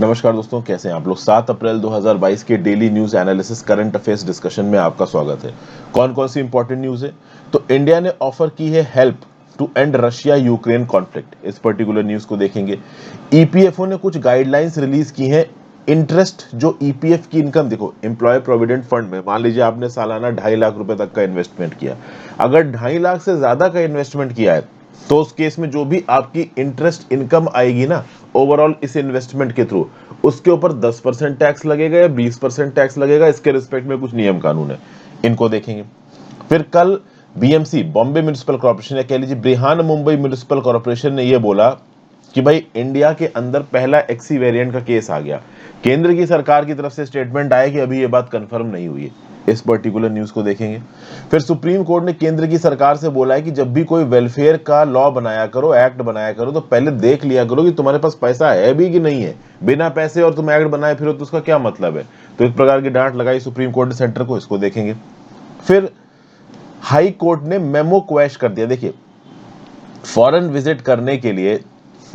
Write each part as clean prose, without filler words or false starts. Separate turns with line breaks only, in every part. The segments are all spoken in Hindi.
नमस्कार दोस्तों, कैसे हैं आप लोग। 7 अप्रैल 2022 के daily news analysis current affairs discussion में आपका स्वागत है। कौन कौन सी इंपॉर्टेंट न्यूज़ है, तो इंडिया ने ऑफर की है help to end Russia Ukraine conflict. इस पर्टिकुलर न्यूज़ को देखेंगे। ईपीएफओ ने कुछ गाइडलाइंस रिलीज की हैं। इंटरेस्ट जो ईपीएफ की इनकम, देखो एम्प्लॉय प्रोविडेंट फंड में मान लीजिए आपने सालाना 2.5 लाख रुपए तक का इन्वेस्टमेंट किया। अगर 2.5 लाख से ज्यादा का इन्वेस्टमेंट किया है तो उस केस में जो भी आपकी इंटरेस्ट इनकम आएगी ना ओवरऑल इस इन्वेस्टमेंट के थ्रू, उसके ऊपर 10% टैक्स लगेगा या 20% टैक्स लगेगा। इसके रिस्पेक्ट में कुछ नियम कानून है, इनको देखेंगे। फिर कल बीएमसी, बॉम्बे म्युनिसिपल कॉर्पोरेशन, या कह लीजिए ब्रिहान मुंबई म्युनिसिपल कॉर्पोरेशन ने यह बोला कि भाई इंडिया के अंदर पहला एक्सी वेरिएंट का केस आ गया। केंद्र की सरकार की तरफ से स्टेटमेंट आया कि अभी ये बात कंफर्म नहीं हुई है। इस पर्टिकुलर न्यूज को देखेंगे। फिर सुप्रीम कोर्ट ने केंद्र की सरकार से बोला है कि जब भी कोई वेलफेयर का लॉ बनाया करो, एक्ट बनाया करो, तो पहले देख लिया करो कि तुम्हारे पास पैसा है भी कि नहीं है। बिना पैसे और तुम एक्ट बनाए फिरो तो उसका क्या मतलब है। तो इस प्रकार की डांट लगाई सुप्रीम कोर्ट ने सेंटर को, इसको देखेंगे। फिर हाई कोर्ट ने मेमो क्वैश कर दिया। देखिए, फॉरेन विजिट करने के लिए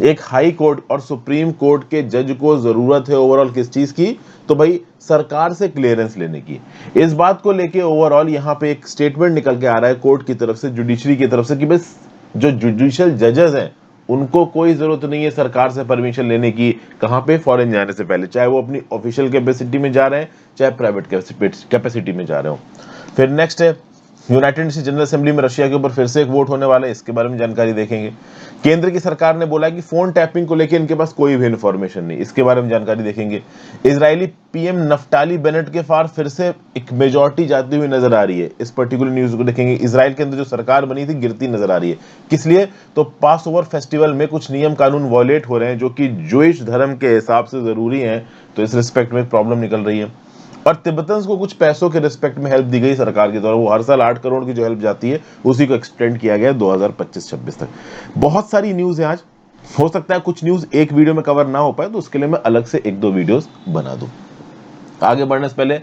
एक हाई कोर्ट और सुप्रीम कोर्ट के जज को जरूरत है ओवरऑल किस चीज की, तो भाई सरकार से क्लियरेंस लेने की। इस बात को लेके ओवरऑल यहां पे एक स्टेटमेंट निकल के आ रहा है कोर्ट की तरफ से, जुडिशरी की तरफ से, कि बस जो जुडिशियल जजेस हैं उनको कोई जरूरत नहीं है सरकार से परमिशन लेने की। कहां पे, फॉरेन जाने से पहले, चाहे वो अपनी ऑफिशियल कैपेसिटी में जा रहे हैं चाहे प्राइवेट कैपेसिटी में जा रहे हो। फिर नेक्स्ट है, यूनाइटेड नेशन जनरल असेंबली में रशिया के ऊपर फिर से एक वोट होने वाला है, इसके बारे में जानकारी देखेंगे। केंद्र की सरकार ने बोला कि फोन टैपिंग को लेकर इनके पास कोई भी इंफॉर्मेशन नहीं, इसके बारे में जानकारी देखेंगे। इजरायली पीएम नफ्ताली बेनेट के पार फिर से एक मेजॉरिटी जाती हुई नजर आ रही है, इस पर्टिकुलर न्यूज को देखेंगे। इजराइल के अंदर जो सरकार बनी थी गिरती नजर आ रही है। किस लिए, तो पास ओवर फेस्टिवल में कुछ नियम कानून वॉयलेट हो रहे हैं जो कि ज्यूइश धर्म के हिसाब से जरूरी है, तो इस रिस्पेक्ट में प्रॉब्लम निकल रही है। और तिब्बतन्स को कुछ पैसों के रिस्पेक्ट में हेल्प दी गई सरकार के द्वारा। वो हर साल 8 करोड़ की जो हेल्प जाती है उसी को एक्सटेंड किया गया 2025-26 तक। बहुत सारी न्यूज है आज। हो सकता है कुछ न्यूज एक वीडियो में कवर ना हो पाए, तो उसके लिए मैं अलग से 1-2 वीडियोस बना दूं। आगे बढ़ने से पहले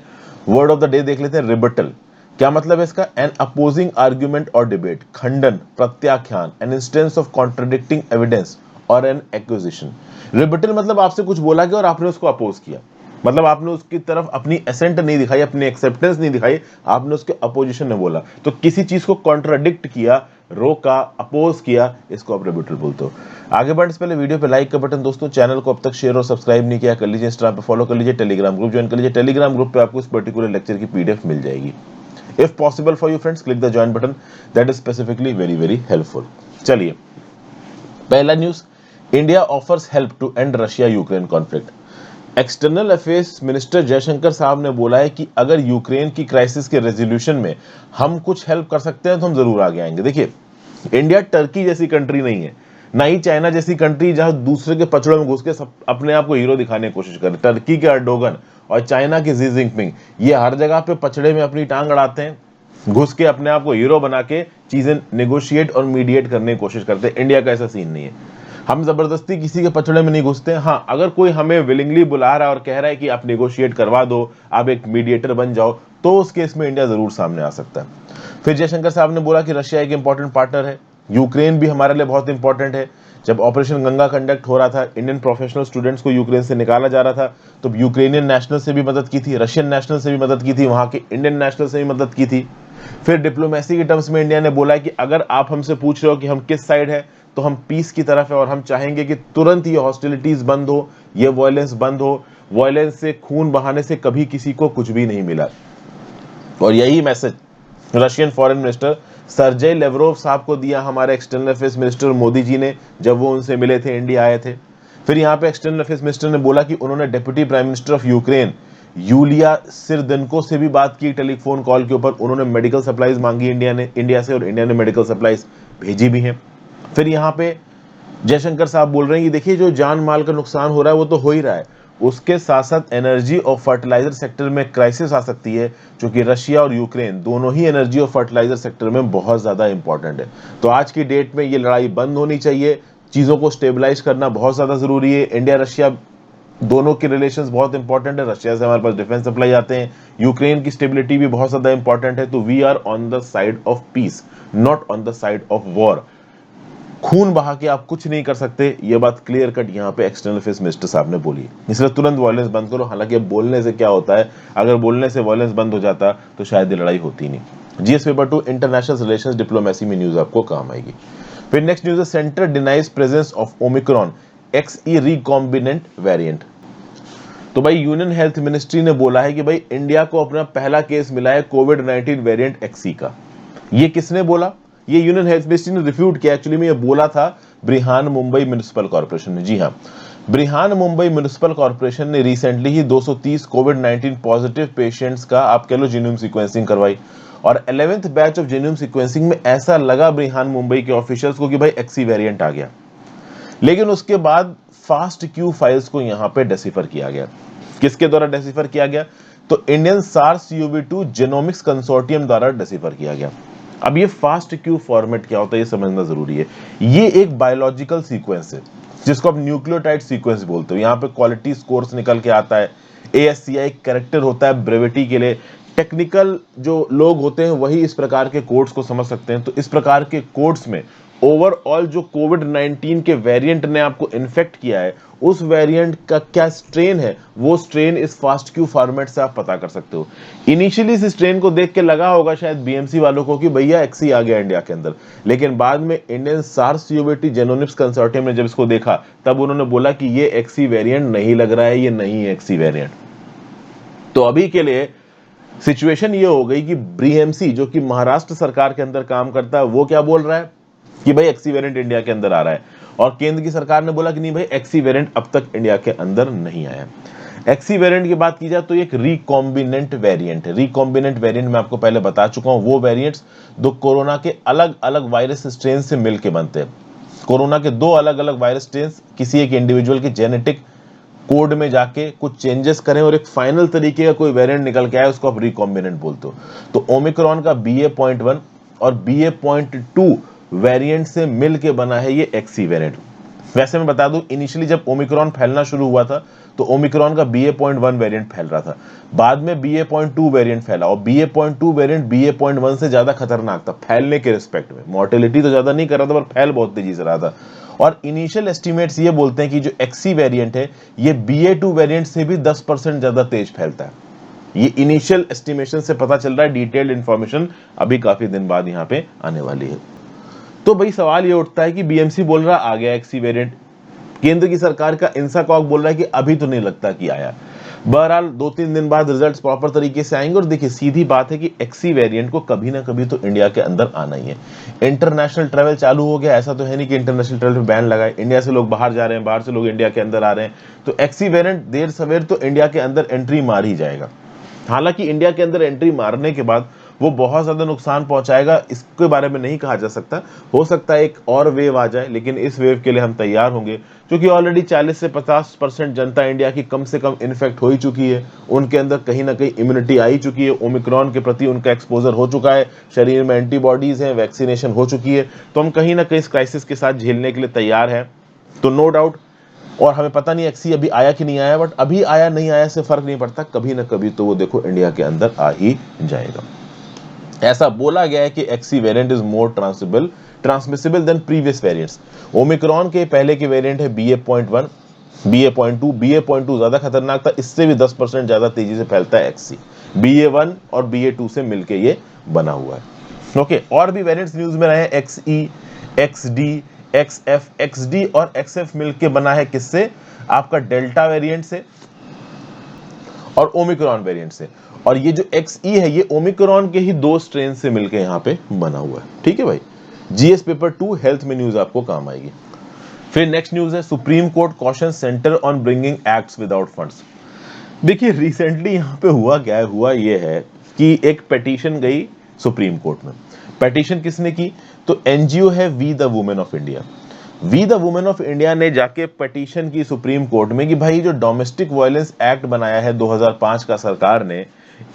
वर्ड ऑफ द डे देख लेते हैं, रिबटल। क्या मतलब है इसका, एन अपोजिंग आर्ग्यूमेंट और डिबेट, खंडन, प्रत्याख्यान, an instance of contradicting evidence और एन एक्विजिशन। रिबटल मतलब आपसे कुछ बोला गया और आपने उसको अपोज किया, मतलब आपने उसकी तरफ अपनी एसेंट नहीं दिखाई, अपनी एक्सेप्टेंस नहीं दिखाई, आपने उसके अपोजिशन में बोला। तो किसी चीज को कॉन्ट्राडिक्ट किया, रोका, अपोज किया, इसको आप रिबटल बोलते हो। आगे बढ़ने से पहले वीडियो पे लाइक का बटन, दोस्तों चैनल को अब तक शेयर और सब्सक्राइब नहीं किया कर लीजिए, इंस्टाग्राम पे फॉलो कर लीजिए, टेलीग्राम ग्रुप ज्वाइन कर लीजिए। टेलीग्राम ग्रुप पे आपको इस पर्टिकुलर लेक्चर की पीडीएफ मिल जाएगी। If possible for you friends, click the join button, that is specifically very very helpful. चलिए, पहला news, India offers help to end Russia Ukraine conflict. External affairs minister Jaishankar साहब ने बोला है कि अगर यूक्रेन की क्राइसिस के रेजोल्यूशन में हम कुछ हेल्प कर सकते हैं तो हम जरूर आगे आएंगे। देखिए, इंडिया टर्की जैसी कंट्री नहीं है, ना ही चाइना जैसी कंट्री जहां दूसरे के पचड़ों में घुस के सब अपने आप को हीरो दिखाने की कोशिश करे। टर्की के अर्डोगन और चाइना की जी जिनपिंग, ये हर जगह पे पचड़े में अपनी टांग अड़ाते हैं, घुस के अपने आप को हीरो बना के चीजें नेगोशिएट और मीडिएट करने की कोशिश करते हैं। इंडिया का ऐसा सीन नहीं है, हम जबरदस्ती किसी के पचड़े में नहीं घुसते। हाँ, अगर कोई हमें विलिंगली बुला रहा है और कह रहा है कि आप नेगोशिएट करवा दो, आप एक मीडिएटर बन जाओ, तो उस केस में इंडिया जरूर सामने आ सकता है। फिर जयशंकर साहब ने बोला कि रशिया एक इंपॉर्टेंट पार्टनर है, यूक्रेन भी हमारे लिए बहुत इंपॉर्टेंट है। जब ऑपरेशन गंगा कंडक्ट हो रहा था, इंडियन प्रोफेशनल स्टूडेंट्स को यूक्रेन से निकाला जा रहा था, तो यूक्रेनियन नेशनल से भी मदद की थी, रशियन नेशनल से भी मदद की थी, वहां के इंडियन नेशनल से भी मदद की थी। फिर डिप्लोमेसी के टर्म्स में इंडिया ने बोला कि अगर आप हमसे पूछ रहे हो कि हम किस साइड है, तो हम पीस की तरफ है और हम चाहेंगे कि तुरंत ये हॉस्टिलिटीज बंद हो, ये वायलेंस बंद हो। वायलेंस से, खून बहाने से कभी किसी को कुछ भी नहीं मिला। और यही message Russian foreign minister Sergei Lavrov साहब को दिया हमारे external affairs minister Modi ji ने, जब वो उनसे मिले थे, इंडिया आए थे। फिर यहाँ पे एक्सटर्नल अफेयर्स मिनिस्टर ने बोला कि उन्होंने deputy prime minister of Ukraine Yulia Svyrydenko से भी बात की टेलीफोन कॉल के ऊपर। उन्होंने मेडिकल सप्लाईज मांगी इंडिया से, और इंडिया ने मेडिकल सप्लाईज भेजी भी हैं। फिर यहाँ पे जयशंकर साहब बोल रहे हैं कि देखिए, जो जान माल का नुकसान हो रहा है वो तो हो ही रहा है, उसके साथ साथ एनर्जी और फर्टिलाइजर सेक्टर में क्राइसिस आ सकती है, क्योंकि रशिया और यूक्रेन दोनों ही एनर्जी और फर्टिलाइजर सेक्टर में बहुत ज्यादा इंपॉर्टेंट है। तो आज की डेट में ये लड़ाई बंद होनी चाहिए, चीजों को स्टेबलाइज करना बहुत ज्यादा जरूरी है। इंडिया रशिया दोनों के रिलेशंस बहुत इंपॉर्टेंट है, रशिया से हमारे पास डिफेंस सप्लाई आते हैं, यूक्रेन की स्टेबिलिटी भी बहुत ज्यादा इंपॉर्टेंट है। तो we are on the side of peace, not on the side of war. खून बहा के आप कुछ नहीं कर सकते, ये बात क्लियर कट यहाँ पे एक्सटर्नल अफेयर्स मिनिस्टर साहब ने बोली, इसलिए तुरंत वायलेंस बंद करो। हालांकि बोलने से क्या होता है, अगर बोलने से वायलेंस बंद हो जाता तो शायद ये लड़ाई होती नहीं। GS paper 2 international relations diplomacy में न्यूज आपको काम आएगी। फिर नेक्स्ट न्यूज है centre denies presence of Omicron XE recombinant variant. तो भाई यूनियन हेल्थ मिनिस्ट्री ने बोला है कि भाई इंडिया को अपना पहला केस मिला है कोविड-19 वेरिएंट XE का। ये किसने बोला? ये यूनियन हेल्थ मिनिस्ट्री ने रिफ्यूट किया। एक्चुअली में ये बोला था ब्रिहान मुंबई म्युनिसिपल कॉर्पोरेशन ने। जी हाँ, ब्रिहान मुंबई म्युनिसिपल कॉर्पोरेशन ने रिसेंटली ही 230 कोविड-19 पॉजिटिव पेशेंट्स का आप कह लो जीनोम सीक्वेंसिंग करवाई, और 11th batch of genome sequencing में ऐसा लगा ब्रिहान मुंबई के ऑफिशियल्स को कि भाई XE वेरिएंट आ गया। लेकिन उसके बाद फास्ट क्यू फाइल्स को यहां पे डेसिफर किया गया। किसके द्वारा डेसिफर किया गया? तो इंडियन SARS-CoV-2 जेनोमिक्स कंसोर्टियम द्वारा डेसिफर किया गया। अब ये फास्ट क्यू फॉर्मेट क्या होता है ये समझना जरूरी है। ये एक बायोलॉजिकल सीक्वेंस है जिसको आप न्यूक्लियोटाइड सीक्वेंस बोलते हो। यहाँ पे क्वालिटी स्कोर्स निकल के आता है, ASCI कैरेक्टर होता है ब्रेविटी के लिए। टेक्निकल जो लोग होते हैं वही इस प्रकार के कोड्स को समझ सकते हैं। तो इस प्रकार के कोड्स में ओवरऑल जो कोविड-19 के वेरिएंट ने आपको इन्फेक्ट किया है, उस वेरिएंट का क्या स्ट्रेन है, वो स्ट्रेन इस फास्ट क्यू फॉर्मेट से आप पता कर सकते हो। इनिशियली इस स्ट्रेन को देख के लगा होगा शायद BMC वालों को कि भैया XE आ गया इंडिया के अंदर, लेकिन बाद में इंडियन SARS-CoV-2 जेनोमिक्स कंसोर्टियम ने जब इसको देखा तब उन्होंने बोला कि ये XE वेरिएंट नहीं लग रहा है, ये नहीं है XE वेरिएंट। तो अभी के लिए सिचुएशन ये हो गई कि BMC जो कि महाराष्ट्र सरकार के अंदर काम करता है, वो क्या बोल रहा है कि भाई XE वेरिएंट इंडिया के अंदर आ रहा है, और केंद्र की सरकार ने बोला कि नहीं भाई XE वेरिएंट अब तक इंडिया के अंदर नहीं आया। XE वेरिएंट की बात की जाए तो एक रिकॉम्बिनेंट वेरिएंट है। रिकॉम्बिनेंट वेरिएंट मैं आपको पहले बता चुका हूं, वो वेरिएंट्स दो कोरोना के अलग अलग वायरस स्ट्रेन से मिलकर बनते हैं। कोरोना के दो अलग अलग वायरस स्ट्रेन किसी एक इंडिविजुअल के जेनेटिक कोड में जाके कुछ चेंजेस करें और एक फाइनल तरीके का कोई वेरिएंट निकल के आए, उसको आप रिकॉम्बिनेंट बोलते हो। तो ओमिक्रॉन का BA.1 और BA.2 वेरिएंट से मिलके बना है ये XE वेरिएंट। वैसे मैं बता दूं, इनिशियली जब ओमिक्रॉन फैलना शुरू हुआ था तो ओमिक्रॉन का BA.1 वेरिएंट फैल रहा था, बाद में BA.2 वेरिएंट फैला, और BA.2 वेरिएंट BA.1 से ज्यादा खतरनाक था फैलने के रिस्पेक्ट में। मोर्टेलिटी तो ज्यादा नहीं कर रहा था पर फैल बहुत तेजी से रहा था। और इनिशियल एस्टिमेट्स ये बोलते हैं कि जो XE वेरिएंट है ये BA.2 वेरिएंट से भी 10% ज्यादा तेज फैलता है। ये इनिशियल एस्टिमेशन से पता चल रहा है, डिटेल्ड इंफॉर्मेशन अभी काफी दिन बाद यहाँ पे आने वाली है। तो भाई सवाल ये उठता है कि BMC बोल रहा आ गया XE वेरिएंट, केंद्र की सरकार का इंसाकॉग बोल रहा है कि अभी तो नहीं लगता कि आया। बहरहाल 2-3 दिन बाद रिजल्ट्स प्रॉपर तरीके से आएंगे। और देखिए सीधी बात है कि XE वेरिएंट को कभी ना कभी तो इंडिया के अंदर आना ही है। इंटरनेशनल ट्रैवल चालू हो गया, ऐसा तो है नहीं कि इंटरनेशनल ट्रैवल पे बैन लगा है। इंडिया से लोग बाहर जा रहे हैं, बाहर से लोग इंडिया के अंदर आ रहे हैं, तो XE वेरिएंट देर सवेर तो इंडिया के अंदर एंट्री मार ही जाएगा। हालांकि इंडिया के अंदर एंट्री मारने के बाद वो बहुत ज्यादा नुकसान पहुंचाएगा, इसके बारे में नहीं कहा जा सकता। हो सकता है एक और वेव आ जाए, लेकिन इस वेव के लिए हम तैयार होंगे, क्योंकि ऑलरेडी 40 से 50% जनता इंडिया की कम से कम इन्फेक्ट हो ही चुकी है। उनके अंदर कहीं ना कहीं इम्यूनिटी आ ही चुकी है, ओमिक्रॉन के प्रति उनका एक्सपोजर हो चुका है, शरीर में एंटीबॉडीज हैं, वैक्सीनेशन हो चुकी है। तो हम कहीं ना कहीं इस क्राइसिस के साथ झेलने के लिए तैयार हैं, तो नो डाउट। और हमें पता नहीं XE अभी आया कि नहीं आया, बट अभी आया नहीं आया से फर्क नहीं पड़ता, कभी ना कभी तो वो देखो इंडिया के अंदर आ ही जाएगा। ऐसा बोला गया है कि XE variant is more transmissible than previous variants. Omicron के पहले के वेरिएंट है BA.1, BA.2 ज्यादा खतरनाक था, इससे भी 10% ज्यादा तेजी से फैलता है XE। BA.1 और BA.2 से मिलके ये बना हुआ है। ओके, और भी वेरिएंट्स न्यूज में रहे हैं, XE, XD, XF, XD और XF मिलके बना है किससे? आपका डेल्टा वेरिएंट से और ओमिक्रॉन वेरिएंट से। और ये जो XE है ये ओमिक्रॉन के ही दो स्ट्रेन से मिलके यहाँ पे बना हुआ है। ठीक है भाई, GS पेपर 2 हेल्थ में न्यूज आपको काम आएगी। फिर नेक्स्ट न्यूज है supreme court caution centre on bringing acts without funds. देखिए रिसेंटली यहाँ पे हुआ क्या है, हुआ ये है कि एक पिटीशन गई सुप्रीम कोर्ट में। पिटीशन किसने की? तो NGO है we the women of India. We the women of India ने जाके पिटीशन की सुप्रीम कोर्ट में कि भाई जो डोमेस्टिक वायलेंस एक्ट बनाया है 2005 का सरकार ने,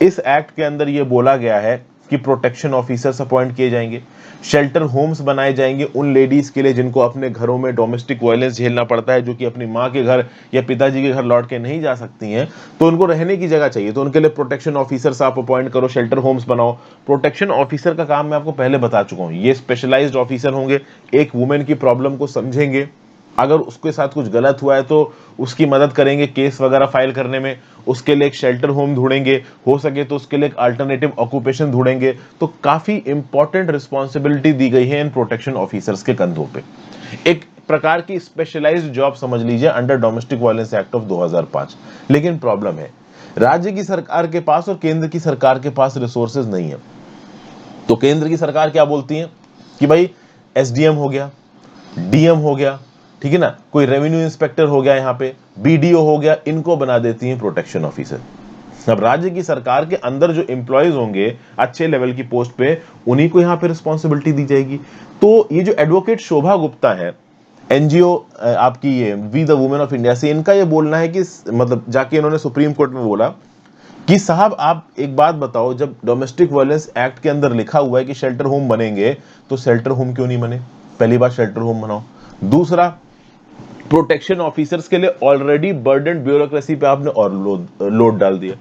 इस एक्ट के अंदर ये बोला गया है कि प्रोटेक्शन ऑफिसर्स अपॉइंट किए जाएंगे, शेल्टर होम्स बनाए जाएंगे उन लेडीज के लिए जिनको अपने घरों में डोमेस्टिक वायलेंस झेलना पड़ता है, जो कि अपनी माँ के घर या पिताजी के घर लौट के नहीं जा सकती हैं, तो उनको रहने की जगह चाहिए, तो उनके लिए प्रोटेक्शन ऑफिसर्स आप अपॉइंट करो, शेल्टर होम्स बनाओ। प्रोटेक्शन ऑफिसर का काम मैं आपको पहले बता चुका हूं, ये स्पेशलाइज्ड ऑफिसर होंगे, एक वुमेन की प्रॉब्लम को समझेंगे, अगर उसके साथ कुछ गलत हुआ है तो उसकी मदद करेंगे केस वगैरह फाइल करने में, उसके लिए एक शेल्टर होम ढूंढेंगे, हो सके तो उसके लिए एक अल्टरनेटिव ऑक्यूपेशन ढूंढेंगे। तो काफी इंपॉर्टेंट रिस्पॉन्सिबिलिटी दी गई है इन प्रोटेक्शन ऑफिसर्स के कंधों पे, एक प्रकार की स्पेशलाइज्ड जॉब समझ लीजिए under domestic violence act of 2005। लेकिन प्रॉब्लम है, राज्य की सरकार के पास और केंद्र की सरकार के पास रिसोर्सेज नहीं है। तो केंद्र की सरकार क्या बोलती है कि भाई एसडीएम हो गया, डीएम हो गया, ठीक है ना, कोई रेवेन्यू इंस्पेक्टर हो गया, यहाँ पे बीडीओ हो गया, इनको बना देती है प्रोटेक्शन ऑफिसर। अब राज्य की सरकार के अंदर जो एम्प्लॉयज होंगे अच्छे लेवल की पोस्ट पे, उन्हीं को यहाँ पे रिस्पॉन्सिबिलिटी दी जाएगी। तो ये जो एडवोकेट शोभा गुप्ता है, एनजीओ आपकी ये we the women of India से, इनका ये बोलना है कि मतलब जाके इन्होंने सुप्रीम कोर्ट में बोला कि साहब आप एक बात बताओ, जब डोमेस्टिक वायलेंस एक्ट के अंदर लिखा हुआ है कि शेल्टर होम बनेंगे, तो शेल्टर होम क्यों नहीं बने? पहली बात, शेल्टर होम बनाओ। दूसरा, प्रोटेक्शन ऑफिसर्स के लिए ऑलरेडी बर्डन ब्यूरोक्रेसी पे आपने और लोड डाल दिया।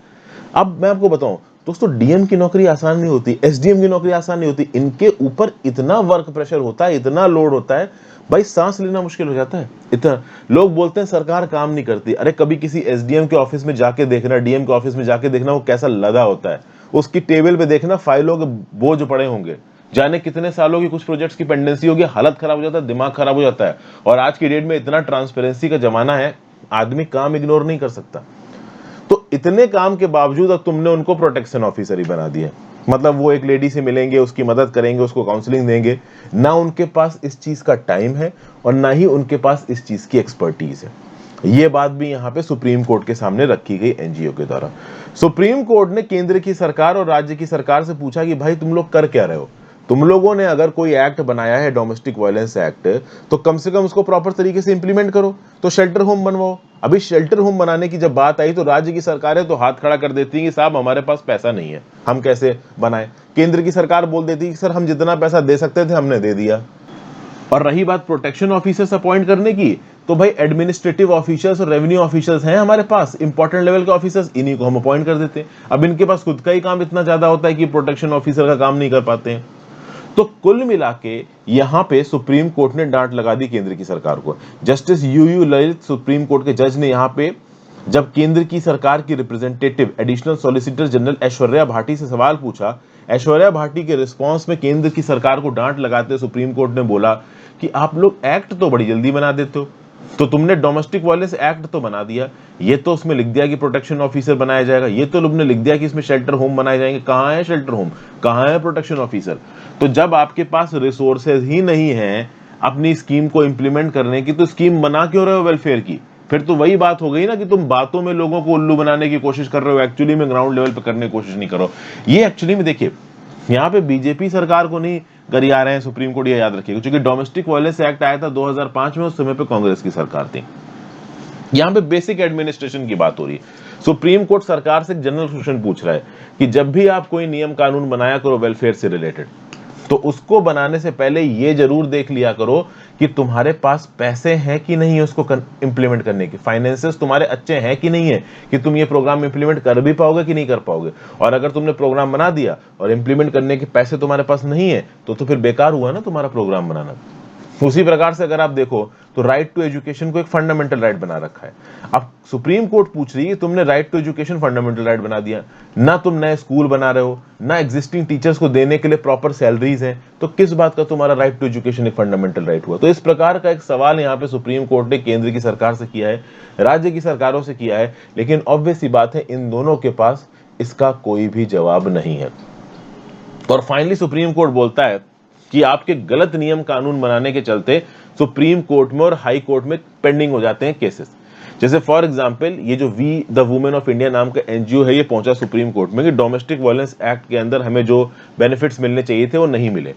अब मैं आपको बताऊं दोस्तों, डीएम की नौकरी आसान नहीं होती, एसडीएम की नौकरी आसान नहीं होती, इनके ऊपर इतना वर्क प्रेशर होता है, इतना लोड होता है, भाई सांस लेना मुश्किल हो जाता है। इतना लोग बोलते हैं सरकार काम नहीं करती, अरे कभी किसी एसडीएम के ऑफिस में जाके देखना, डीएम के ऑफिस में जाके देखना वो कैसा लदा होता है, उसकी टेबल पे देखना फाइलों के बोझ पड़े होंगे, जाने कितने सालों की कुछ प्रोजेक्ट्स की पेंडेंसी होगी, हालत खराब हो जाता है, दिमाग खराब हो जाता है। और आज की डेट में इतना ट्रांसपेरेंसी का जमाना है, आदमी काम इग्नोर नहीं कर सकता। तो इतने काम के बावजूद अब तुमने उनको प्रोटेक्शन ऑफिसर ही बना दिया, मतलब वो एक लेडी से मिलेंगे, उसकी मदद करेंगे, उसको काउंसलिंग देंगे, ना उनके पास इस चीज का टाइम है और ना ही उनके पास इस चीज की एक्सपर्टीज है। ये बात भी यहाँ पे सुप्रीम कोर्ट के सामने रखी गई एनजीओ के द्वारा। सुप्रीम कोर्ट ने केंद्र की सरकार और राज्य की सरकार से पूछा कि भाई तुम लोग कर क्या रहे हो? तुम लोगों ने अगर कोई एक्ट बनाया है डोमेस्टिक वायलेंस एक्ट, तो कम से कम उसको प्रॉपर तरीके से इंप्लीमेंट करो, तो शेल्टर होम बनवाओ। अभी शेल्टर होम बनाने की जब बात आई तो राज्य की सरकारें तो हाथ खड़ा कर देती हैं कि साहब हमारे पास पैसा नहीं है, हम कैसे बनाएं। केंद्र की सरकार बोल देती है कि सर हम जितना पैसा दे सकते थे हमने दे दिया। और रही बात प्रोटेक्शन ऑफिसर्स अपॉइंट करने की, तो भाई एडमिनिस्ट्रेटिव ऑफिसर्स और रेवेन्यू ऑफिसर्स हैं हमारे पास, इंपॉर्टेंट लेवल के ऑफिसर्स, इन्हीं को हम अपॉइंट कर देते हैं। अब इनके पास खुद का ही काम इतना ज्यादा होता है कि प्रोटेक्शन ऑफिसर का काम नहीं कर पाते हैं। तो कुल मिला के यहां पे सुप्रीम कोर्ट ने डांट लगा दी केंद्र की सरकार को। Justice UU Lalit supreme court के जज ने यहां पे जब केंद्र की सरकार की representative additional solicitor general Aishwarya Bhati से सवाल पूछा, ऐश्वर्या भाटी के रिस्पांस में केंद्र की सरकार को डांट लगाते सुप्रीम कोर्ट ने बोला कि आप लोग एक्ट तो बड़ी जल्दी बना देते हो, तो तुमने डोमेस्टिक वायलेंस एक्ट तो बना दिया, ये तो उसमें लिख दिया कि प्रोटेक्शन ऑफिसर बनाया जाएगा, ये तो तुमने लिख दिया कि इसमें शेल्टर होम बनाए जाएंगे, कहां है शेल्टर होम, कहां है प्रोटेक्शन ऑफिसर? तो जब आपके पास रिसोर्सेज ही नहीं है अपनी स्कीम को इंप्लीमेंट करने की, तो स्कीम बना क्यों रहे हो वेलफेयर की? फिर तो वही बात हो गई ना कि तुम बातों में लोगों को उल्लू बनाने की कोशिश कर रहे हो, एक्चुअली में ग्राउंड लेवल पर करने की कोशिश नहीं करो। ये एक्चुअली में देखिए, यहाँ पे बीजेपी सरकार को नहीं गरिया रहे हैं सुप्रीम कोर्ट, ये याद रखिएगा, क्योंकि डोमेस्टिक वायलेंस एक्ट आया था 2005 में, उस समय पे कांग्रेस की सरकार थी। यहां पे बेसिक एडमिनिस्ट्रेशन की बात हो रही है। सुप्रीम कोर्ट सरकार से एक जनरल क्वेश्चन पूछ रहा है कि जब भी आप कोई नियम कानून बनाया करो वेलफेयर से रिलेटेड, तो उसको बनाने से पहले ये जरूर देख लिया करो कि तुम्हारे पास पैसे हैं कि नहीं है उसको इंप्लीमेंट करने के, फाइनेंसेस तुम्हारे अच्छे हैं कि नहीं है कि तुम ये प्रोग्राम इंप्लीमेंट कर भी पाओगे कि नहीं कर पाओगे। और अगर तुमने प्रोग्राम बना दिया और इंप्लीमेंट करने के पैसे तुम्हारे पास नहीं है, तो फिर बेकार हुआ ना तुम्हारा प्रोग्राम बनाना। उसी प्रकार से अगर आप देखो तो राइट टू एजुकेशन को एक फंडामेंटल राइट बना रखा है। अब सुप्रीम कोर्ट पूछ रही है तुमने right to education fundamental right बना दिया, ना तुम नए स्कूल बना रहे हो, ना एग्जिस्टिंग टीचर्स को देने के लिए प्रॉपर सैलरीज हैं, तो किस बात का तुम्हारा राइट टू एजुकेशन एक फंडामेंटल राइट हुआ? तो इस प्रकार का एक सवाल यहाँ पे सुप्रीम कोर्ट ने केंद्र की सरकार से किया है, राज्य की सरकारों से किया है, लेकिन ऑब्वियस सी बात है इन दोनों के पास इसका कोई भी जवाब नहीं है। और फाइनली सुप्रीम कोर्ट बोलता है कि आपके गलत नियम कानून बनाने के चलते सुप्रीम कोर्ट में और हाई कोर्ट में पेंडिंग हो जाते हैं केसेस। जैसे फॉर एग्जांपल ये जो we the women of India नाम का एनजीओ है, ये पहुंचा सुप्रीम कोर्ट में कि डोमेस्टिक वायलेंस एक्ट के अंदर हमें जो बेनिफिट्स मिलने चाहिए थे वो नहीं मिले।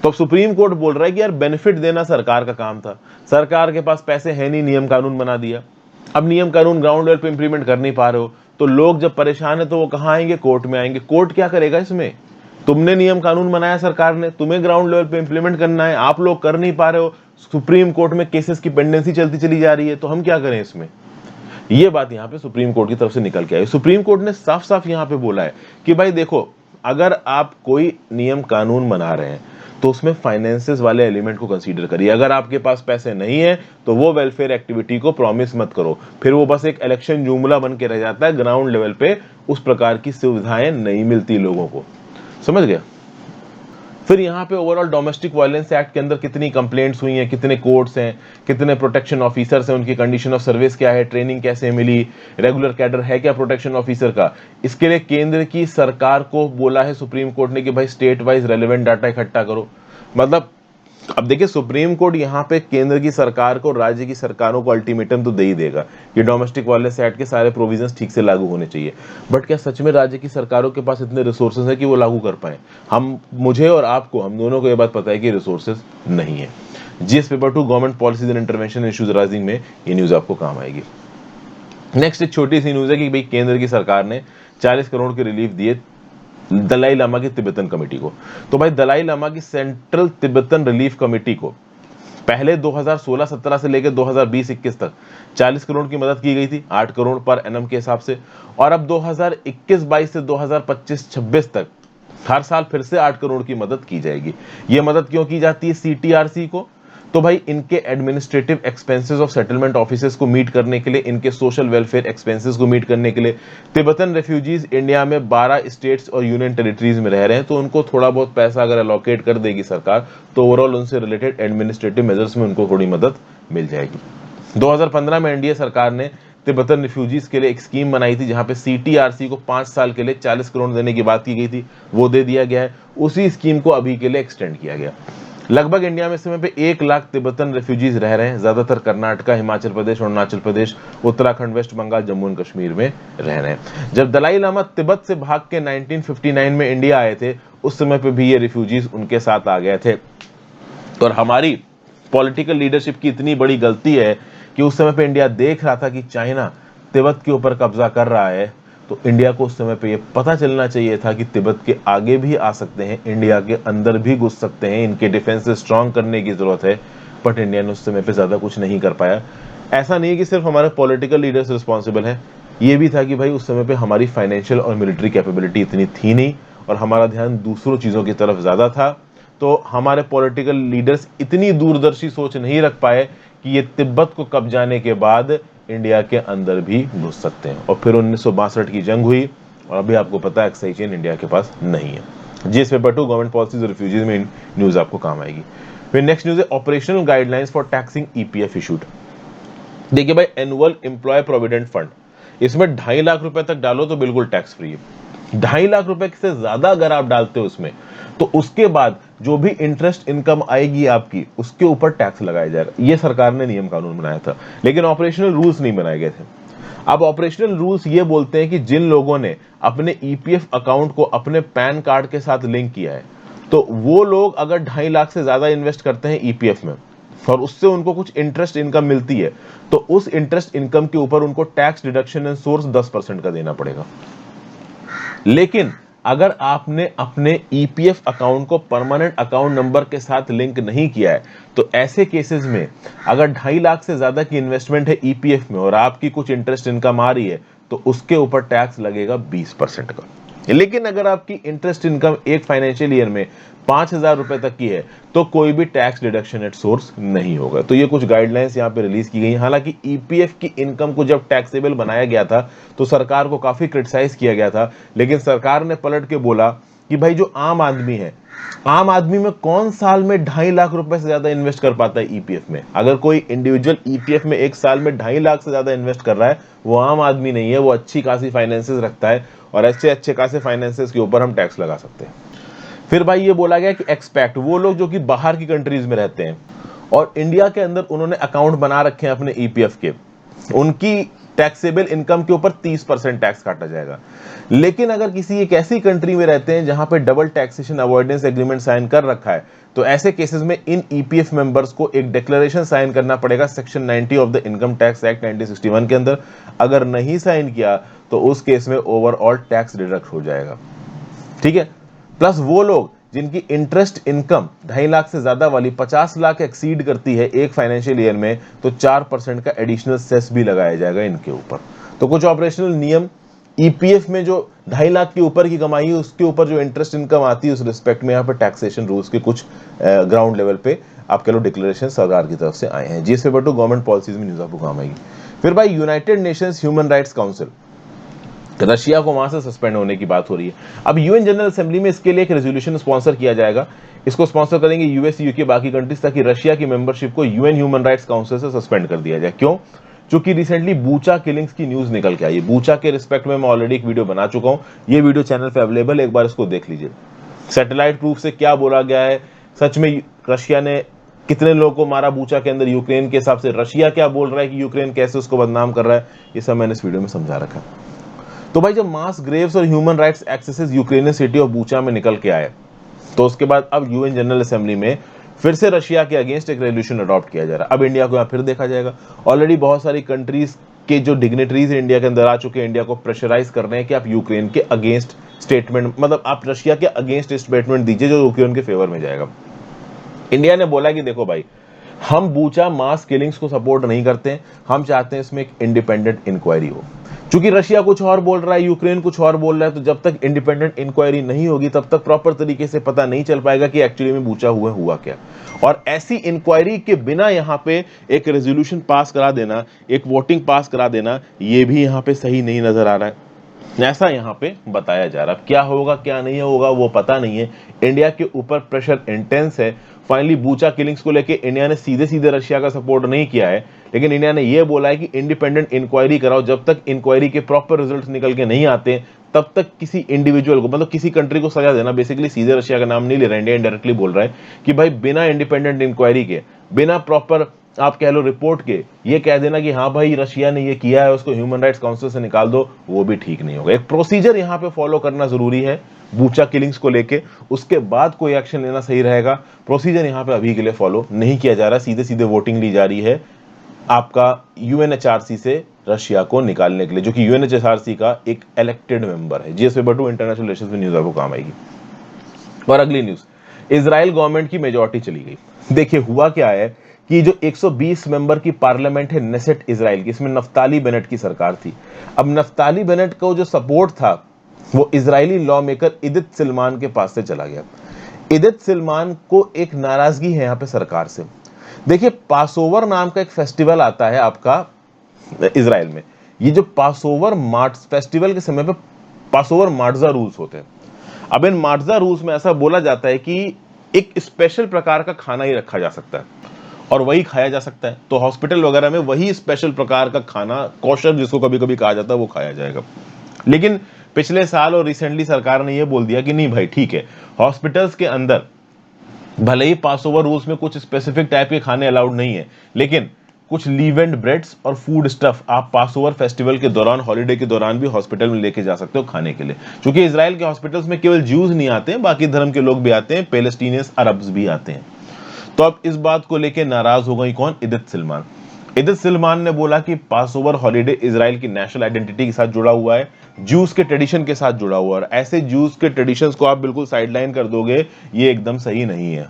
तो अब सुप्रीम कोर्ट बोल रहा है कि यार बेनिफिट देना सरकार का काम था, सरकार के पास पैसे है नहीं, नियम कानून बना दिया, अब नियम कानून ग्राउंड लेवल पे इंप्लीमेंट कर नहीं पा रहे हो, तो लोग जब परेशान है तो वो कहां आएंगे? कोर्ट में आएंगे। कोर्ट क्या करेगा इसमें? तुमने नियम कानून बनाया, सरकार ने, तुम्हें ग्राउंड लेवल पे इंप्लीमेंट करना है, आप लोग कर नहीं पा रहे हो, सुप्रीम कोर्ट में केसेस की पेंडेंसी चलती चली जा रही है, तो हम क्या करें इसमें। ये बात यहां पे सुप्रीम कोर्ट की तरफ से निकल के आई। सुप्रीम कोर्ट ने साफ साफ यहां पे बोला है कि भाई देखो, अगर आप कोई नियम कानून बना रहे हैं तो उसमें फाइनेंसेस वाले एलिमेंट को कंसीडर करिए। अगर आपके पास पैसे नहीं है तो वो वेलफेयर एक्टिविटी को प्रॉमिस मत करो, फिर वो बस एक इलेक्शन जुमला बन के रह जाता है, ग्राउंड लेवल पे उस प्रकार की सुविधाएं नहीं मिलती लोगों को, समझ गया। फिर यहाँ पे ओवरऑल डोमेस्टिक वायलेंस एक्ट के अंदर कितनी कंप्लेंट्स हुई हैं, कितने कोर्ट्स हैं, कितने प्रोटेक्शन ऑफिसर्स हैं, उनकी कंडीशन ऑफ सर्विस क्या है, ट्रेनिंग कैसे मिली, रेगुलर कैडर है क्या प्रोटेक्शन ऑफिसर का। इसके लिए केंद्र की सरकार को बोला है सुप्रीम कोर्ट ने कि भाई स्टेट वाइज रेलेवेंट डाटा इकट्ठा करो। मतलब अब देखिए, सुप्रीम कोर्ट यहाँ पे केंद्र की सरकार को, राज्य की सरकारों को अल्टीमेटम तो दे ही देगा कि डोमेस्टिक वायलेंस एक्ट के सारे प्रोविजंस ठीक से लागू होने चाहिए, बट क्या सच में राज्य की सरकारों के पास इतने रिसोर्सेज है कि वो लागू कर पाए। मुझे और आपको, हम दोनों को ये बात पता है कि रिसोर्सेज नहीं है। GS paper 2 government policies and intervention issues rising में ये न्यूज आपको काम आएगी। नेक्स्ट एक छोटी सी न्यूज है कि भाई केंद्र की सरकार ने 40 करोड़ के रिलीफ दिए दलाई लामा की तिब्बतन कमेटी को। तो भाई दलाई लामा की सेंट्रल तिब्बतन रिलीफ कमेटी को पहले 2016-17 से लेकर 2020-21 तक 40 करोड़ की मदद की गई थी, 8 करोड़ पर एनम के हिसाब से, और अब 2021-22 से 2025-26 तक हर साल फिर से 8 करोड़ की मदद की जाएगी। यह मदद क्यों की जाती है सीटीआरसी को, तो भाई इनके administrative expenses of settlement offices को मीट करने के लिए, इनके सोशल वेलफेयर एक्सपेंसेस को मीट करने के लिए। तिब्बतन रेफ्यूजीज इंडिया में 12 स्टेट्स और यूनियन टेरिटरीज में रह रहे हैं, तो उनको थोड़ा बहुत पैसा अगर एलोकेट कर देगी सरकार तो ओवरऑल उनसे रिलेटेड एडमिनिस्ट्रेटिव मेजर्स में उनको थोड़ी मदद मिल जाएगी। 2015 में एनडीए सरकार ने तिब्बतन रिफ्यूजीज के लिए एक स्कीम बनाई थी जहां पे सीटीआरसी को 5 साल के लिए 40 करोड़ देने की बात की गई थी, वो दे दिया गया है। उसी स्कीम को अभी के लिए एक्सटेंड किया गया। लगभग इंडिया में इस समय पे 1 लाख तिब्बतन रेफ्यूजीज रह रहे हैं, ज्यादातर कर्नाटका, हिमाचल प्रदेश, अरुणाचल प्रदेश, उत्तराखंड, वेस्ट बंगाल, जम्मू एंड कश्मीर में रह रहे हैं। जब दलाई लामा तिब्बत से भाग के 1959 में इंडिया आए थे, उस समय पे भी ये रिफ्यूजीज उनके साथ आ गए थे। और हमारी पॉलिटिकल लीडरशिप की इतनी बड़ी गलती है कि उस समय पे इंडिया देख रहा था कि चाइना तिब्बत के ऊपर कब्जा कर रहा है, तो इंडिया को उस समय पे ये पता चलना चाहिए था कि तिब्बत के आगे भी आ सकते हैं, इंडिया के अंदर भी घुस सकते हैं, इनके डिफेंस स्ट्रांग करने की जरूरत है। बट इंडिया ने उस समय पे ज्यादा कुछ नहीं कर पाया। ऐसा नहीं है कि सिर्फ हमारे पॉलिटिकल लीडर्स रिस्पॉन्सिबल है, ये भी था कि भाई उस समय पे हमारी फाइनेंशियल और मिलिट्री कैपेबिलिटी इतनी थी नहीं और हमारा ध्यान दूसरों चीजों की तरफ ज्यादा था। तो हमारे पॉलिटिकल लीडर्स इतनी दूरदर्शी सोच नहीं रख पाए कि ये तिब्बत को कब्जाने के बाद इंडिया के अंदर भी घुस सकते हैं। और फिर 1962 की जंग हुई और अभी आपको पता है एक्साइज चेन इंडिया के पास नहीं है। जीएस पेपर 2 गवर्नमेंट पॉलिसीज और रिफ्यूजीज में न्यूज आपको काम आएगी। फिर नेक्स्ट न्यूज है operational guidelines for taxing EPF issued. देखिए भाई, एनुअल एम्प्लॉय प्रोविडेंट फंड, इसमें 2.5 लाख रुपए तक डालो तो बिल्कुल टैक्स फ्री है। 2.5 लाख रुपए से ज्यादा अगर आप डालते हो उसमें, तो उसके बाद जो भी इंटरेस्ट इनकम आएगी आपकी, उसके ऊपर टैक्स लगाया जाएगा। ये सरकार ने नियम कानून बनाया था, लेकिन ऑपरेशनल रूल्स नहीं बनाए गए थे। अब ऑपरेशनल रूल्स ये बोलते हैं कि जिन लोगों ने अपने ईपीएफ अकाउंट को अपने पैन कार्ड के साथ लिंक किया है, तो वो लोग अगर 2.5 लाख से ज्यादा इन्वेस्ट करते हैं ईपीएफ में और उससे उनको कुछ इंटरेस्ट इनकम मिलती है, तो उस इंटरेस्ट इनकम के ऊपर उनको टैक्स डिडक्शन एंड सोर्स 10% का देना पड़ेगा। लेकिन अगर आपने अपने ईपीएफ अकाउंट को परमानेंट अकाउंट नंबर के साथ लिंक नहीं किया है, तो ऐसे केसेस में अगर 2.5 लाख से ज्यादा की इन्वेस्टमेंट है ईपीएफ में और आपकी कुछ इंटरेस्ट इनकम आ रही है, तो उसके ऊपर टैक्स लगेगा 20% का। लेकिन अगर आपकी इंटरेस्ट इनकम एक फाइनेंशियल ईयर में 5,000 रुपए तक की है, तो कोई भी टैक्स डिडक्शन एट सोर्स नहीं होगा। तो ये कुछ गाइडलाइंस यहाँ पे रिलीज की गई। हालांकि ईपीएफ की इनकम को जब टैक्सेबल बनाया गया था तो सरकार को काफी क्रिटिसाइज किया गया था, लेकिन सरकार ने पलट के बोला कि भाई जो आम आदमी है, आम आदमी में कौन साल में 2.5 लाख रुपए से ज्यादा इन्वेस्ट कर पाता है ईपीएफ में। अगर कोई इंडिविजुअल ईपीएफ में एक साल में 2.5 लाख से ज्यादा इन्वेस्ट कर रहा है, वो आम आदमी नहीं है, वो अच्छी खासी फाइनेंसेस रखता है और ऐसे अच्छे खासे फाइनेंसेस के ऊपर हम टैक्स लगा सकते हैं। फिर भाई ये बोला गया कि एक्सपैक्ट, वो लोग जो कि बाहर की कंट्रीज में रहते हैं और इंडिया के अंदर उन्होंने अकाउंट बना रखे हैं अपने ईपीएफ के, उनकी टैक्सेबल इनकम के ऊपर 30% टैक्स काटा जाएगा। लेकिन अगर किसी एक ऐसी कंट्री में रहते हैं जहां पे double taxation avoidance agreement sign कर रखा है, तो ऐसे केसेस में इन ईपीएफ मेंबर्स को एक डिक्लेरेशन साइन करना पड़ेगा section 90 of the income tax act 1961 के अंदर। अगर नहीं साइन किया तो उस केस में ओवरऑल टैक्स डिडक्ट हो जाएगा। ठीक है, प्लस वो लोग जिनकी इंटरेस्ट इनकम 2.5 लाख से ज्यादा वाली 50 लाख एक्सीड करती है एक फाइनेंशियल ईयर में, तो 4% का एडिशनल सेस भी लगाया जाएगा इनके ऊपर। तो कुछ ऑपरेशनल नियम, ईपीएफ में जो 2.5 लाख के ऊपर की कमाई है उसके ऊपर जो इंटरेस्ट इनकम आती है उस रिस्पेक्ट में यहाँ पे टैक्सेशन रूल्स के कुछ ग्राउंड लेवल पे आप कह लो डिक्लेरेशन सरकार की तरफ से आए हैं। जीएस पेपर 2 गवर्नमेंट पॉलिसीज में न्यूज आपको काम आएगी। फिर भाई United Nations human rights council, Russia को वहां से सस्पेंड होने की बात हो रही है। अब यूएन जनरल असेंबली में इसके लिए एक रेजोल्यूशन स्पॉन्सर किया जाएगा। इसको स्पॉन्सर करेंगे यूएस, यूके, बाकी कंट्रीज, ताकि रशिया की मेंबरशिप को यूएन ह्यूमन राइट्स काउंसिल से सस्पेंड कर दिया जाए। क्यों? क्योंकि रिसेंटली बूचा किलिंग्स की न्यूज निकल के आई है। बूचा के रिस्पेक्ट में मैं ऑलरेडी एक वीडियो बना चुका हूं, ये वीडियो चैनल पे अवेलेबल है, एक बार इसको देख लीजिए। सैटेलाइट प्रूफ से क्या बोला गया है, सच में रशिया ने कितने लोगों को मारा बूचा के अंदर, यूक्रेन के हिसाब से रशिया क्या बोल रहा है कि यूक्रेन कैसे उसको बदनाम कर रहा है, ये सब मैंने इस वीडियो में समझा रखा है। तो भाई जब मास ग्रेव्स और human rights axes Ukrainian city of Bucha में निकल के आए, तो उसके बाद अब यूएन जनरल असेंबली में फिर से रशिया के अगेंस्ट एक रेजोल्यूशन अडॉप्ट किया जा रहा है। अब इंडिया को यहाँ फिर देखा जाएगा। ऑलरेडी बहुत सारी कंट्रीज के जो डिग्नेटरीज इंडिया के अंदर आ चुके हैं, इंडिया को प्रेशराइज कर रहे हैं कि आप यूक्रेन के अगेंस्ट स्टेटमेंट, मतलब आप रशिया के अगेंस्ट स्टेटमेंट दीजिए जो यूक्रेन के फेवर में जाएगा। इंडिया ने बोला कि देखो भाई, हम बूचा मास किलिंग्स को सपोर्ट नहीं करते, हम चाहते हैं इसमें एक इंडिपेंडेंट इंक्वायरी हो। क्योंकि रशिया कुछ और बोल रहा है, यूक्रेन कुछ और बोल रहा है, तो जब तक इंडिपेंडेंट इंक्वायरी नहीं होगी तब तक प्रॉपर तरीके से पता नहीं चल पाएगा कि एक्चुअली में बूचा हुआ क्या। और ऐसी इंक्वायरी के बिना यहां पे एक रेजोल्यूशन पास करा देना, एक वोटिंग पास करा देना, ये भी यहां पे सही नहीं नजर आ रहा है। ऐसा यहां पे बताया जा रहा है। क्या होगा क्या नहीं होगा वो पता नहीं है। इंडिया के ऊपर प्रेशर इंटेंस है। फाइनली बूचा किलिंग्स को लेके इंडिया ने सीधे सीधे रशिया का सपोर्ट नहीं किया है, लेकिन इंडिया ने यह बोला है कि इंडिपेंडेंट इंक्वायरी कराओ। जब तक इंक्वायरी के प्रॉपर रिजल्ट्स निकल के नहीं आते तब तक किसी इंडिविजुअल को, मतलब किसी कंट्री को सजा देना, बेसिकली सीधे रशिया का नाम नहीं ले रहा है, इंडिया इनडायरेक्टली बोल रहा है कि भाई बिना इंडिपेंडेंट इंक्वायरी के, बिना प्रॉपर आप कह लो रिपोर्ट के, ये कह देना कि हाँ भाई रशिया ने ये किया है, उसको ह्यूमन राइट्स काउंसिल से निकाल दो, वो भी ठीक नहीं होगा। एक प्रोसीजर यहाँ पे फॉलो करना जरूरी है बूचा किलिंग्स को लेके, उसके बाद कोई एक्शन लेना सही रहेगा। प्रोसीजर यहाँ पे अभी के लिए फॉलो नहीं किया जा रहा, सीधे सीधे वोटिंग ली जा रही है आपका यूएनएचआरसी से रशिया को निकालने के लिए, जो कि यूएनएचआरसी का एक इलेक्टेड मेंबर है। जीएस पेपर 2 इंटरनेशनल रिलेशंस में न्यूज आपको काम आएगी। और अगली न्यूज, इजराइल गवर्नमेंट की मेजॉरिटी चली गई। देखिए हुआ क्या है कि जो 120 मेंबर की पार्लियामेंट है नेसेट इजराइल की, इसमें नफ्ताली बेनेट की सरकार थी। अब नफ्ताली बेनेट को जो सपोर्ट था वो इजरायली लॉ मेकर इदित सिल्मान के पास से चला गया। इदित सिल्मान को एक नाराजगी है यहाँ पे सरकार से। देखिए पासओवर नाम का एक फेस्टिवल आता है आपका इजराइल में। ये जो पासओवर फेस्टिवल के समय पे पासओवर माट्जा रूल्स होते हैं। अब इन माट्जा रूल्स में ऐसा बोला जाता है कि एक स्पेशल प्रकार का खाना ही रखा जा सकता है और वही खाया जा सकता है। तो हॉस्पिटल वगैरह में वही स्पेशल प्रकार का खाना, कॉशर जिसको कभी कभी कहा जाता है, वो खाया जाएगा। लेकिन पिछले साल और रिसेंटली सरकार ने यह बोल दिया कि नहीं भाई ठीक है, हॉस्पिटल्स के अंदर भले ही पासओवर रूल्स में कुछ स्पेसिफिक टाइप के खाने अलाउड नहीं है, लेकिन कुछ लीव एंड ब्रेड्स और फूड स्टफ आप पासओवर फेस्टिवल के दौरान, हॉलिडे के दौरान भी हॉस्पिटल में लेके जा सकते हो खाने के लिए। क्योंकि इजराइल के हॉस्पिटल्स में केवल ज्यूज नहीं आते हैं, बाकी धर्म के लोग भी आते हैं, पैलेस्टीनियंस, अरब्स भी आते हैं। तो अब इस बात को लेकर नाराज हो गई कौन? इदित सिल्मान। इदित सिल्मान ने बोला कि पासओवर हॉलिडे इजराइल की नेशनल आइडेंटिटी के साथ जुड़ा हुआ है, जूस के ट्रेडिशन के साथ जुड़ा हुआ है, और ऐसे जूस के ट्रेडिशंस को आप बिल्कुल साइडलाइन कर दोगे, ये एकदम सही नहीं है।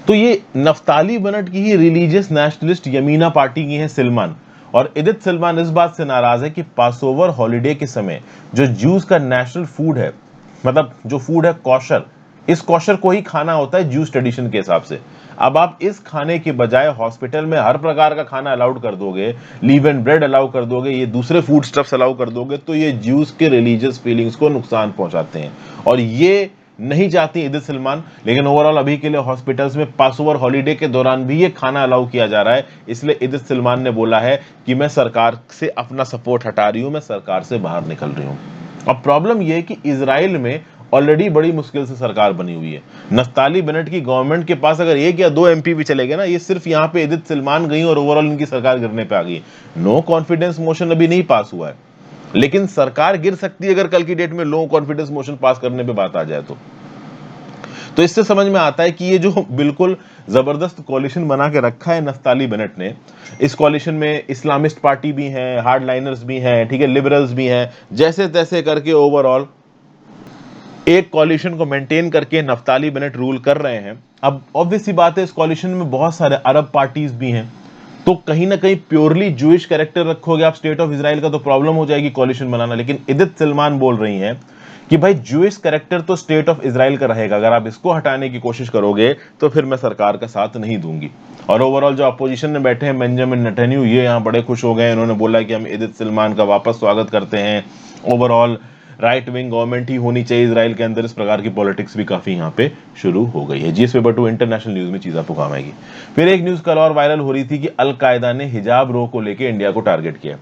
तो ये नफ्ताली बेनेट की ही रिलीजियस नेशनलिस्ट यमीना पार्टी की है सिल्मान, और इदित सिल्मान इस बात से नाराज है कि पासओवर हॉलिडे के समय जो जूस का नेशनल फूड है, मतलब जो फूड है कॉशर, इस कॉशर को ही खाना होता है जूस ट्रेडिशन के हिसाब से। अब आप इस खाने के बजाय हॉस्पिटल में हर प्रकार का खाना अलाउड कर दोगे, लीव एंड ब्रेड अलाउ कर दोगे, ये दूसरे फूड स्टफ्स अलाउ कर दोगे, तो ये जूस के रिलीजियस फीलिंग्स को नुकसान पहुंचाते हैं और ये नहीं चाहती इदित सिल्मान। लेकिन ओवरऑल अभी के लिए हॉस्पिटल्स में पासओवर हॉलिडे के दौरान भी ये खाना अलाउ किया जा रहा है। इसलिए इदित सिल्मान ने बोला है कि मैं सरकार से अपना सपोर्ट हटा रही हूं, मैं सरकार से बाहर निकल रही हूं। अब प्रॉब्लम यह है कि इजराइल में ऑलरेडी बड़ी मुश्किल से सरकार बनी हुई है। नफ्ताली बेनेट की गवर्नमेंट के पास अगर 1 या 2 एमपी भी चले गए ना, ये सिर्फ यहाँ पे इदित सिल्मान गई और ओवरऑल इनकी सरकार गिरने पे आ गई। नो कॉन्फिडेंस मोशन अभी नहीं पास हुआ है, लेकिन सरकार गिर सकती है अगर कल की डेट में लो कॉन्फिडेंस मोशन पास करने पे बात आ जाए तो इससे समझ में आता है कि ये जो बिल्कुल जबरदस्त कॉलिशन बना के रखा है नफ्ताली बेनेट ने, इस कॉलिशन में इस्लामिस्ट पार्टी भी हैं, हार्डलाइनर्स भी हैं, ठीक है, लिबरल्स भी हैं, जैसे तैसे करके ओवरऑल एक कॉलिशन को मेंटेन करके नफ्ताली बेनेट रूल कर रहे हैं। अब ऑब्वियस सी बात है, इस कॉलिशन में बहुत सारे अरब पार्टीज भी हैं, तो कहीं ना कहीं प्योरली जूइश कैरेक्टर रखोगे आप स्टेट ऑफ इजराइल का तो प्रॉब्लम हो जाएगी कॉलिशन बनाना। लेकिन इदित सलमान बोल रही हैं कि भाई जूइश कैरेक्टर तो स्टेट ऑफ इजराइल का रहेगा, अगर आप इसको हटाने की कोशिश करोगे तो फिर मैं सरकार का साथ नहीं दूंगी। और ओवरऑल जो अपोजिशन में बैठे हैं बेंजामिन नेतन्याहू, ये यहाँ बड़े खुश हो गए, इन्होंने बोला कि हम इदित सलमान का वापस स्वागत करते हैं। ओवरऑल राइट विंग गवर्नमेंट ही होनी चाहिए इजराइल के अंदर, इस प्रकार की पॉलिटिक्स भी काफी यहाँ पे शुरू हो गई है। जीएस पेपर 2 इंटरनेशनल न्यूज में चीज आपको काम आएगी। फिर एक न्यूज कल और वायरल हो रही थी कि अलकायदा ने हिजाब रो को लेकर इंडिया को टारगेट किया।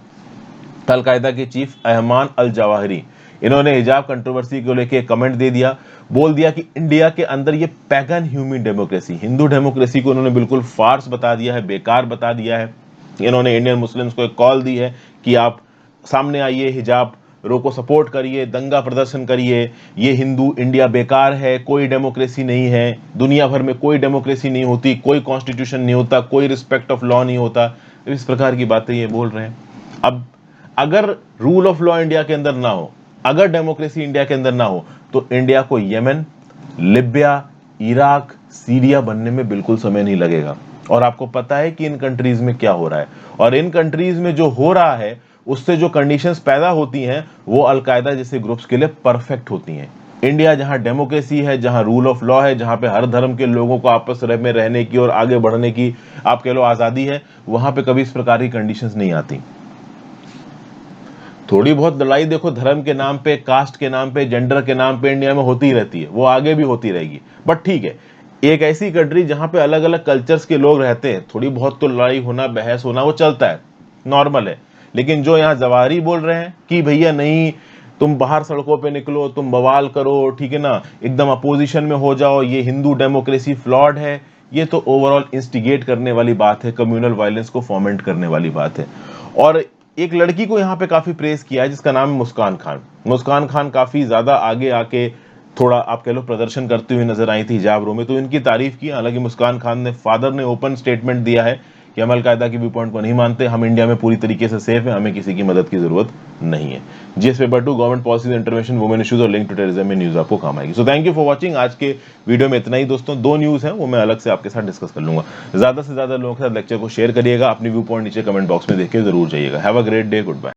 अलकायदा के चीफ अहमान अल जवाहिरी, इन्होंने हिजाब कंट्रोवर्सी को लेकर कमेंट दे दिया, बोल दिया कि इंडिया के अंदर ये pagan human democracy, Hindu democracy को इन्होंने बिल्कुल फार्स बता दिया है, बेकार बता दिया है। इन्होंने इंडियन मुस्लिम्स को एक कॉल दी है कि आप सामने आइए, हिजाब रो को सपोर्ट करिए, दंगा प्रदर्शन करिए, ये हिंदू इंडिया बेकार है, कोई डेमोक्रेसी नहीं है, दुनिया भर में कोई डेमोक्रेसी नहीं होती, कोई कॉन्स्टिट्यूशन नहीं होता, कोई रिस्पेक्ट ऑफ लॉ नहीं होता, इस प्रकार की बातें ये बोल रहे हैं। अब अगर रूल ऑफ लॉ इंडिया के अंदर ना हो, अगर डेमोक्रेसी इंडिया के अंदर ना हो, तो इंडिया को यमन, लिबिया, इराक, सीरिया बनने में बिल्कुल समय नहीं लगेगा। और आपको पता है कि इन कंट्रीज में क्या हो रहा है, और इन कंट्रीज में जो हो रहा है उससे जो कंडीशंस पैदा होती हैं वो अलकायदा जैसे ग्रुप्स के लिए परफेक्ट होती हैं। इंडिया जहां डेमोक्रेसी है, जहां रूल ऑफ लॉ है, जहां पे हर धर्म के लोगों को आपस में रहने की और आगे बढ़ने की आप कह लो आजादी है, वहां पे कभी इस प्रकार की कंडीशंस नहीं आती। थोड़ी बहुत लड़ाई देखो धर्म के नाम पे, कास्ट के नाम पे, जेंडर के नाम पे इंडिया में होती रहती है, वो आगे भी होती रहेगी, बट ठीक है, एक ऐसी कंट्री जहां पे अलग अलग कल्चर्स के लोग रहते हैं, थोड़ी बहुत तो लड़ाई होना, बहस होना वो चलता है, नॉर्मल है। लेकिन जो यहाँ जवाहरी बोल रहे हैं कि भैया नहीं, तुम बाहर सड़कों पे निकलो, तुम बवाल करो, ठीक है ना, एकदम अपोजिशन में हो जाओ, ये हिंदू डेमोक्रेसी फ्लॉड है, ये तो ओवरऑल इंस्टिगेट करने वाली बात है, कम्युनल वायलेंस को फॉर्मेंट करने वाली बात है। और एक लड़की को यहाँ पे काफी प्रेस किया है जिसका नाम है मुस्कान खान। मुस्कान खान काफी ज्यादा आगे आके थोड़ा आप कह लो प्रदर्शन करती हुई नजर आई थी हिजाब रो में, तो इनकी तारीफ की। हालांकि मुस्कान खान ने फादर ने ओपन स्टेटमेंट दिया है कि हम अलकायदा की व्यू पॉइंट को नहीं मानते, हम इंडिया में पूरी तरीके से सेफ है, हमें किसी की मदद की जरूरत नहीं है। GS paper 2 government policies, intervention, women issues और लिंक टू टेररिज्म में न्यूज आपको काम आएगी। So thank you for watching. आज के वीडियो में इतना ही दोस्तों, 2 न्यूज है वो मैं अलग से आपके साथ डिस्कस कर लूंगा। ज्यादा से ज्यादा लोगों के साथ लेक्चर को शेयर करिएगा, अपनी व्यू पॉइंट नीचे कमेंट बॉक्स में देख के जरूर जाइएगा। Have a great day, good bye.